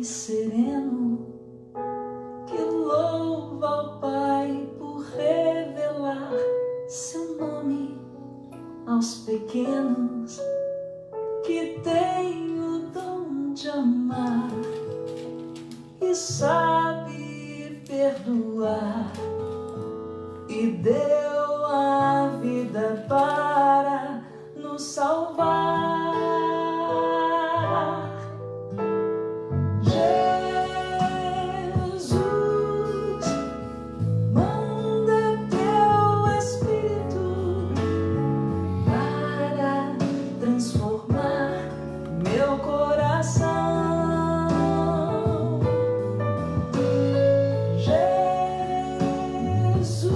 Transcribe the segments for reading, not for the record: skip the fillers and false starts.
e sereno que louva ao Pai por revelar seu nome aos pequenos, que tem o dom de amar e sabe perdoar, e deu a vida para nos salvar. Jesus, manda teu Espírito para transformar meu coração. Jesus,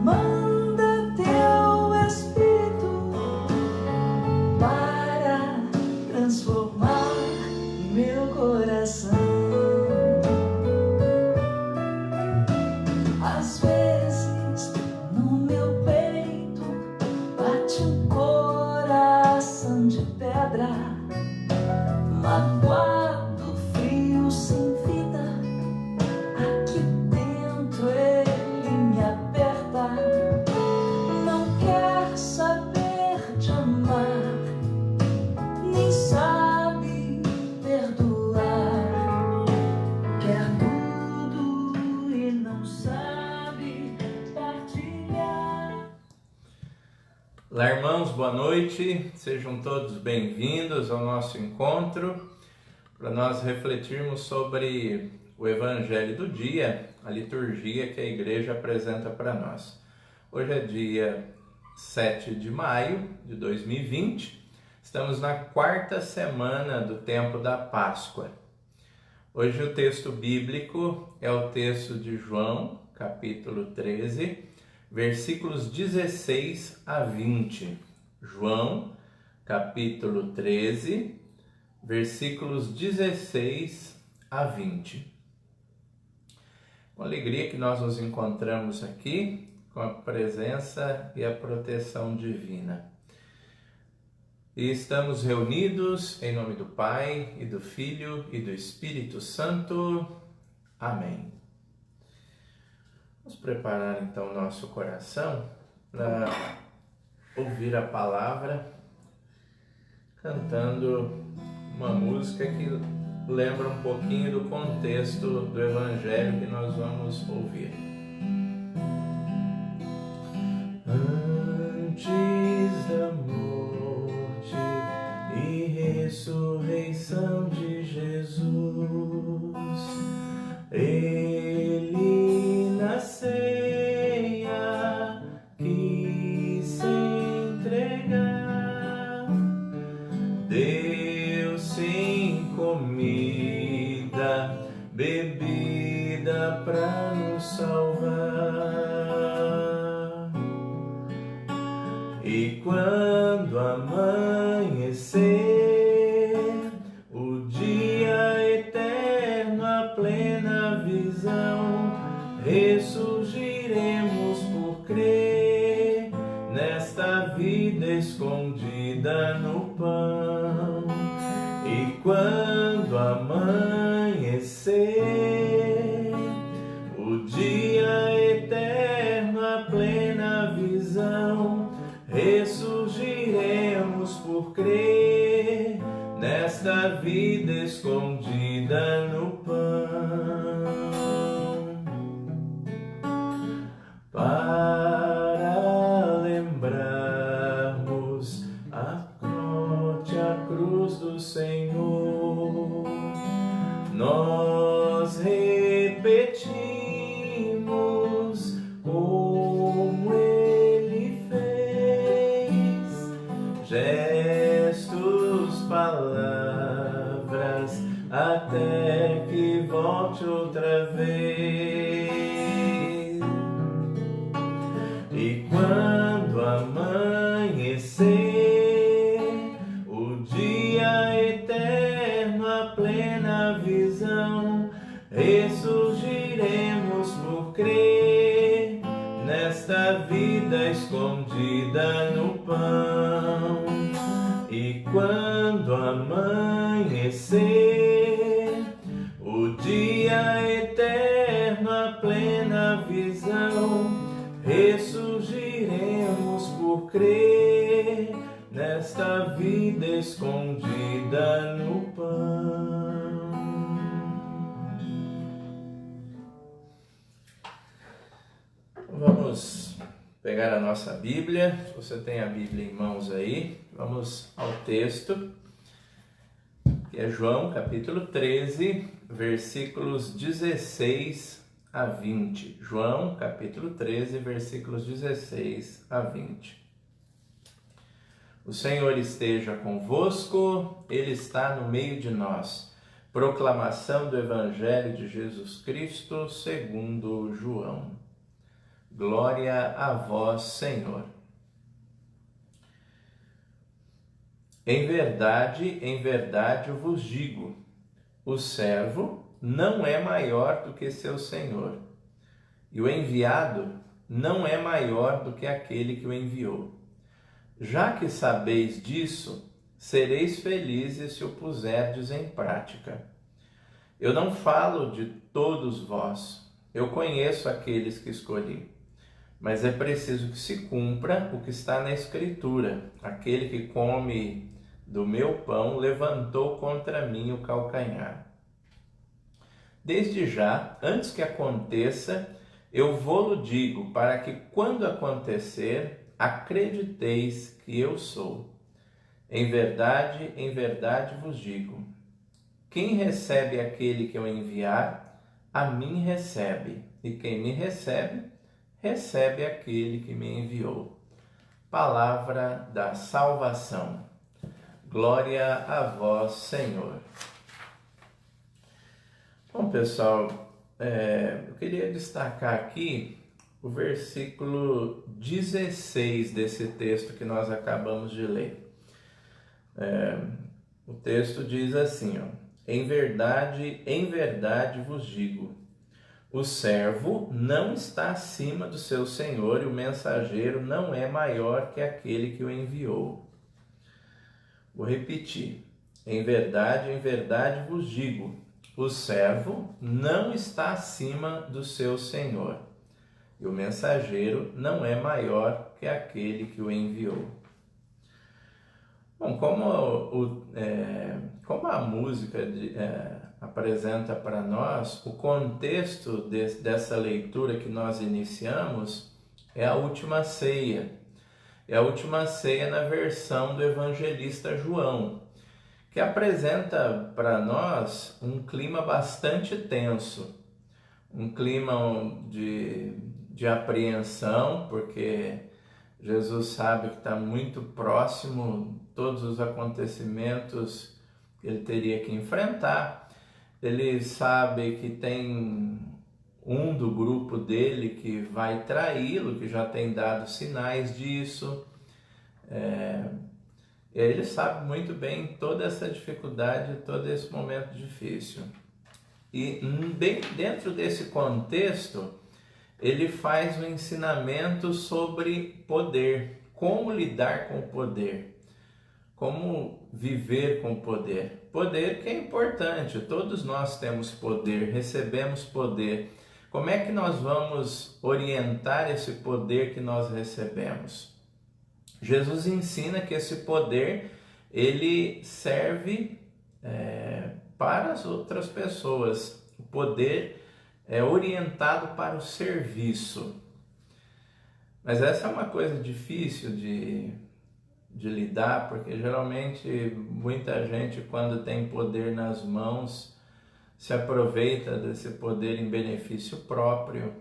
manda teu Espírito para transformar meu coração. Às vezes no meu peito bate um coração de pedra, magoado, frio, sem vida. Aqui dentro ele me aperta, não quer saber de amar, nem sabe perdoar, quer tudo e não sabe partilhar. Olá, irmãos, boa noite, sejam todos bem-vindos ao nosso encontro para nós refletirmos sobre o Evangelho do dia, a liturgia que a igreja apresenta para nós. Hoje é dia 7 de maio de 2020, estamos na quarta semana do tempo da Páscoa. Hoje o texto bíblico é o texto de João, capítulo 13, versículos 16 a 20. João, capítulo 13, versículos 16 a 20. Com alegria que nós nos encontramos aqui com a presença e a proteção divina. E estamos reunidos em nome do Pai, e do Filho, e do Espírito Santo. Amém. Vamos preparar então o nosso coração para ouvir a palavra, cantando uma música que lembra um pouquinho do contexto do Evangelho que nós vamos ouvir. Antes da morte e ressurreição de Jesus, Ele na ceia quis se entregar, deu-se em comida, bebida para nos salvar. E quando amanhecer o dia eterno, a plena visão, ressurgiremos por crer nesta vida escondida no pão. E quando amanhecer o dia eterno, a plena visão, ressurgiremos por crer nesta vida escondida no pão. Para lembrarmos a cruz do Senhor, nós repetimos como Ele fez, gestos, palavras, até que volte outra vez. E quando amanhecer o dia eterno, a plena visão, ressurgiremos por crer nesta vida escondida no pão. E quando amanhecer pegar a nossa Bíblia, se você tem a Bíblia em mãos aí, vamos ao texto, que é João capítulo 13, versículos 16 a 20. João capítulo 13, versículos 16 a 20. O Senhor esteja convosco, Ele está no meio de nós. Proclamação do Evangelho de Jesus Cristo segundo João. Glória a vós, Senhor. Em verdade eu vos digo, o servo não é maior do que seu senhor, e o enviado não é maior do que aquele que o enviou. Já que sabeis disso, sereis felizes se o puserdes em prática. Eu não falo de todos vós, eu conheço aqueles que escolhi. Mas é preciso que se cumpra o que está na Escritura. Aquele que come do meu pão levantou contra mim o calcanhar. Desde já, antes que aconteça, eu vô-lo digo, para que quando acontecer, acrediteis que eu sou. Em verdade vos digo, quem recebe aquele que eu enviar, a mim recebe, e quem me recebe, recebe aquele que me enviou. Palavra da salvação. Glória a vós, Senhor. Bom, pessoal, eu queria destacar aqui o versículo 16 desse texto que nós acabamos de ler. O texto diz assim, em verdade vos digo, o servo não está acima do seu senhor e o mensageiro não é maior que aquele que o enviou. Vou repetir. Em verdade vos digo, o servo não está acima do seu senhor e o mensageiro não é maior que aquele que o enviou. Bom, como a música apresenta para nós, o contexto dessa leitura que nós iniciamos é a última ceia. É a última ceia na versão do evangelista João, que apresenta para nós um clima bastante tenso, um clima de apreensão, porque Jesus sabe que está muito próximo todos os acontecimentos que ele teria que enfrentar. Ele sabe que tem um do grupo dele que vai traí-lo, que já tem dado sinais disso. Ele sabe muito bem toda essa dificuldade, todo esse momento difícil. E bem dentro desse contexto, ele faz um ensinamento sobre poder, como lidar com o poder, como viver com o poder. Poder que é importante, todos nós temos poder, recebemos poder. Como é que nós vamos orientar esse poder que nós recebemos? Jesus ensina que esse poder, ele serve para as outras pessoas. O poder é orientado para o serviço. Mas essa é uma coisa difícil de lidar, porque geralmente muita gente, quando tem poder nas mãos, se aproveita desse poder em benefício próprio,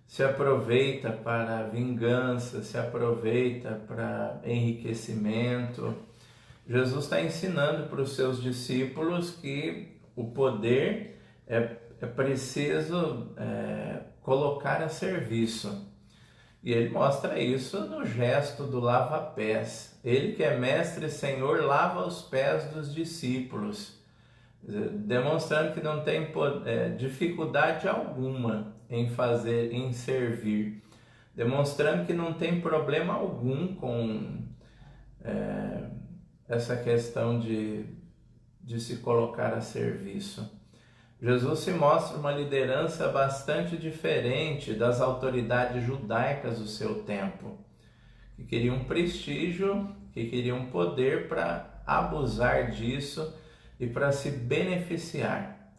se aproveita para vingança, se aproveita para enriquecimento. Jesus está ensinando para os seus discípulos que o poder é preciso colocar a serviço. E ele mostra isso no gesto do lava-pés. Ele que é mestre e senhor lava os pés dos discípulos, demonstrando que não tem dificuldade alguma em servir, demonstrando que não tem problema algum com essa questão de se colocar a serviço. Jesus se mostra uma liderança bastante diferente das autoridades judaicas do seu tempo, que queriam prestígio, que queriam poder para abusar disso e para se beneficiar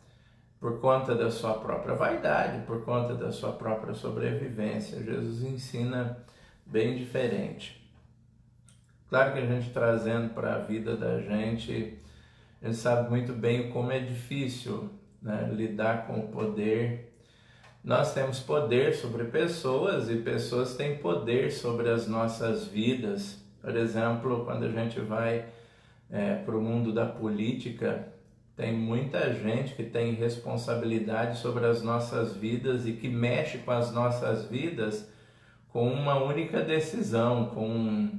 por conta da sua própria vaidade, por conta da sua própria sobrevivência. Jesus ensina bem diferente. Claro que a gente trazendo para a vida da gente, a gente sabe muito bem como é difícil, né, lidar com o poder. Nós temos poder sobre pessoas e pessoas têm poder sobre as nossas vidas. Por exemplo, quando a gente vai para o mundo da política, tem muita gente que tem responsabilidade sobre as nossas vidas e que mexe com as nossas vidas com uma única decisão, com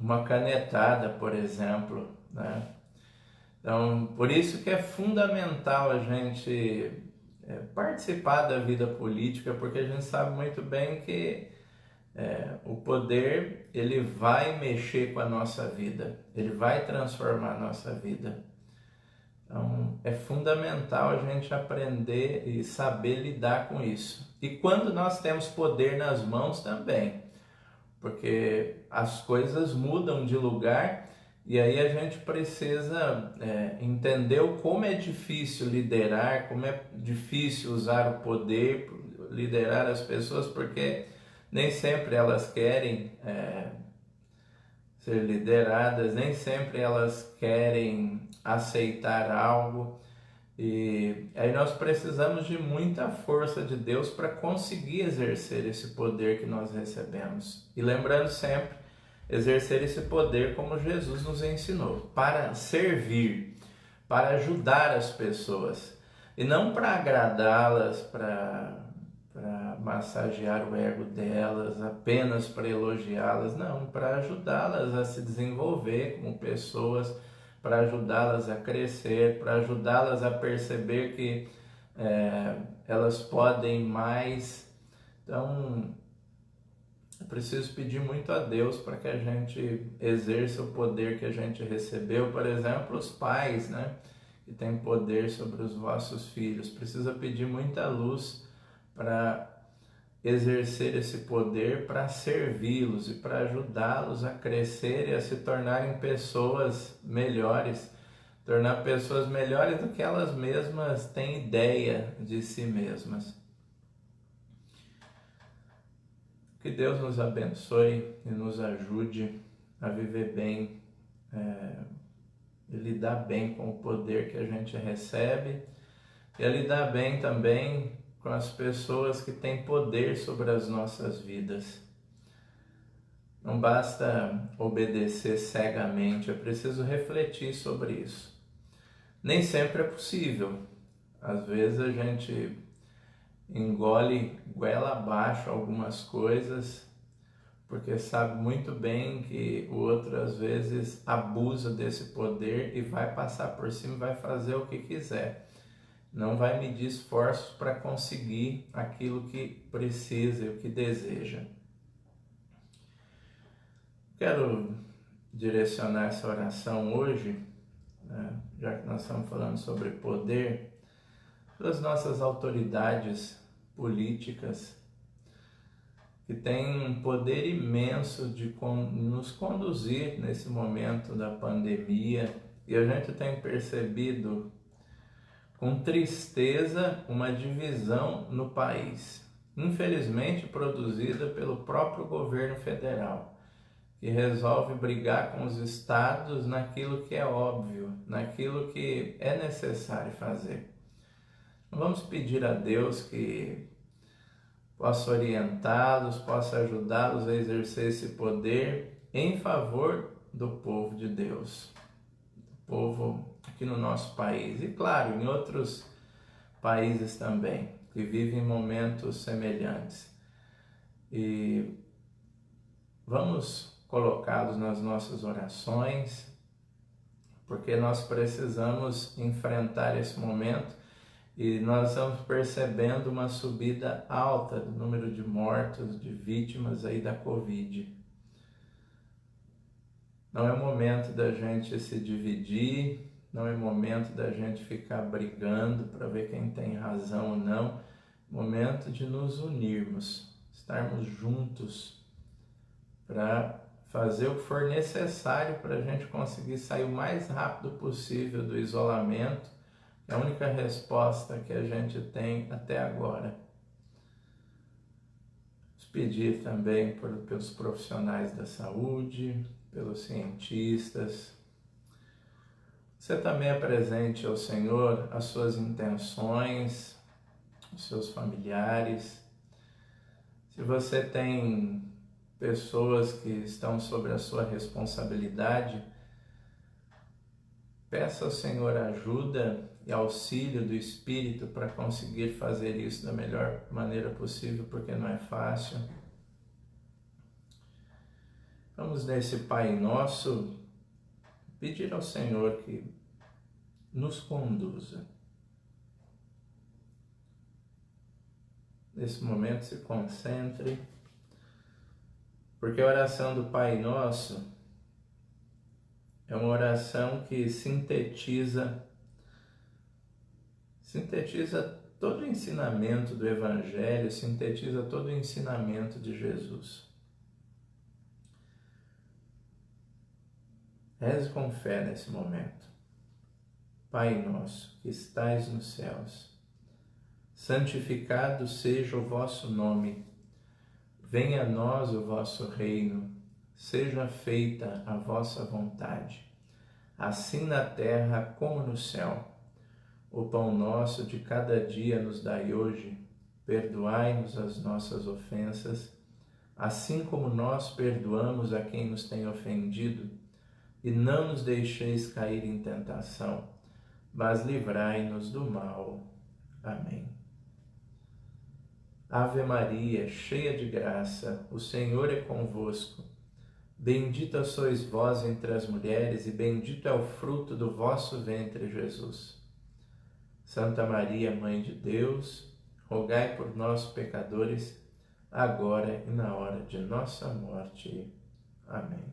uma canetada, por exemplo, né? Então, por isso que é fundamental a gente participar da vida política, porque a gente sabe muito bem que o poder, ele vai mexer com a nossa vida, ele vai transformar a nossa vida. Então, é fundamental a gente aprender e saber lidar com isso. E quando nós temos poder nas mãos também, porque as coisas mudam de lugar e aí a gente precisa entender como é difícil liderar, como é difícil usar o poder, liderar as pessoas, porque nem sempre elas querem ser lideradas, nem sempre elas querem aceitar algo. E aí nós precisamos de muita força de Deus para conseguir exercer esse poder que nós recebemos. E lembrando sempre, exercer esse poder como Jesus nos ensinou, para servir, para ajudar as pessoas. E não para agradá-las, para massagear o ego delas, apenas para elogiá-las, não, para ajudá-las a se desenvolver como pessoas, para ajudá-las a crescer, para ajudá-las a perceber que elas podem mais. Então, eu preciso pedir muito a Deus para que a gente exerça o poder que a gente recebeu. Por exemplo, os pais, né, que têm poder sobre os vossos filhos. Precisa pedir muita luz para exercer esse poder, para servi-los e para ajudá-los a crescer e a se tornarem pessoas melhores, tornar pessoas melhores do que elas mesmas têm ideia de si mesmas. Que Deus nos abençoe e nos ajude a viver bem e lidar bem com o poder que a gente recebe e a lidar bem também com as pessoas que têm poder sobre as nossas vidas. Não basta obedecer cegamente, é preciso refletir sobre isso. Nem sempre é possível. Às vezes a gente engole goela abaixo algumas coisas, porque sabe muito bem que o outro às vezes abusa desse poder e vai passar por cima e vai fazer o que quiser. Não vai medir esforços para conseguir aquilo que precisa e o que deseja. Quero direcionar essa oração hoje, né, já que nós estamos falando sobre poder, das nossas autoridades políticas, que têm um poder imenso de nos conduzir nesse momento da pandemia, e a gente tem percebido com tristeza uma divisão no país, infelizmente produzida pelo próprio governo federal, que resolve brigar com os estados naquilo que é óbvio, naquilo que é necessário fazer. Vamos pedir a Deus que possa orientá-los, possa ajudá-los a exercer esse poder em favor do povo de Deus, do povo aqui no nosso país e, claro, em outros países também, que vivem momentos semelhantes. E vamos colocá-los nas nossas orações, porque nós precisamos enfrentar esse momento e nós estamos percebendo uma subida alta do número de mortos, de vítimas aí da Covid. Não é momento da gente se dividir, não é momento da gente ficar brigando para ver quem tem razão ou não. É momento de nos unirmos, estarmos juntos para fazer o que for necessário para a gente conseguir sair o mais rápido possível do isolamento. É a única resposta que a gente tem até agora. pedir também pelos profissionais da saúde, pelos cientistas. Você também apresente ao Senhor as suas intenções, os seus familiares. Se você tem pessoas que estão sob a sua responsabilidade, peça ao Senhor ajuda e auxílio do Espírito para conseguir fazer isso da melhor maneira possível, porque não é fácil. Vamos nesse Pai Nosso pedir ao Senhor que nos conduza. Nesse momento se concentre, porque a oração do Pai Nosso é uma oração que sintetiza todo o ensinamento do Evangelho, sintetiza todo o ensinamento de Jesus. Reze com fé nesse momento. Pai nosso, que estais nos céus, santificado seja o vosso nome. Venha a nós o vosso reino. Seja feita a vossa vontade, assim na terra como no céu. O pão nosso de cada dia nos dai hoje. Perdoai-nos as nossas ofensas, assim como nós perdoamos a quem nos tem ofendido. E não nos deixeis cair em tentação, mas livrai-nos do mal. Amém. Ave Maria, cheia de graça, o Senhor é convosco. Bendita sois vós entre as mulheres, e bendito é o fruto do vosso ventre, Jesus. Santa Maria, Mãe de Deus, rogai por nós, pecadores, agora e na hora de nossa morte. Amém.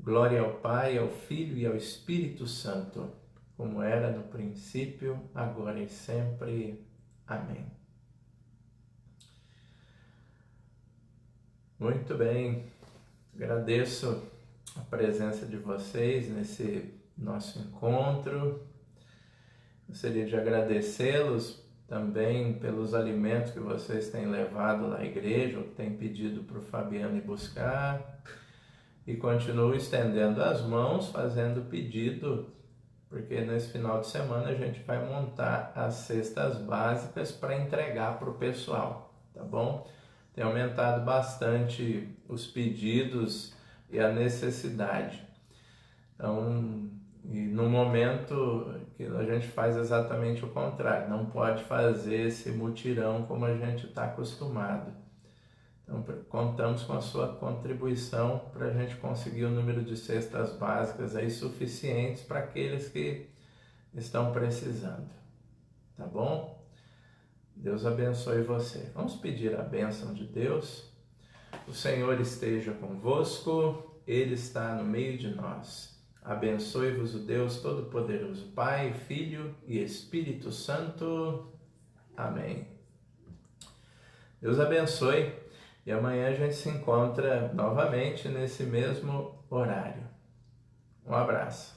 Glória ao Pai, ao Filho e ao Espírito Santo, como era no princípio, agora e sempre. Amém. Muito bem. Agradeço a presença de vocês nesse nosso encontro. Gostaria de agradecê-los também pelos alimentos que vocês têm levado lá à igreja, ou que têm pedido para o Fabiano ir buscar. E continuo estendendo as mãos, fazendo pedido, porque nesse final de semana a gente vai montar as cestas básicas para entregar para o pessoal, tá bom? Tem aumentado bastante os pedidos e a necessidade. Então, e no momento que a gente faz exatamente o contrário, não pode fazer esse mutirão como a gente está acostumado. Então, contamos com a sua contribuição para a gente conseguir o número de cestas básicas aí suficientes para aqueles que estão precisando, tá bom? Deus abençoe você. Vamos pedir a bênção de Deus. O Senhor esteja convosco, Ele está no meio de nós. Abençoe-vos o Deus Todo-Poderoso, Pai, Filho e Espírito Santo. Amém. Deus abençoe e amanhã a gente se encontra novamente nesse mesmo horário. Um abraço.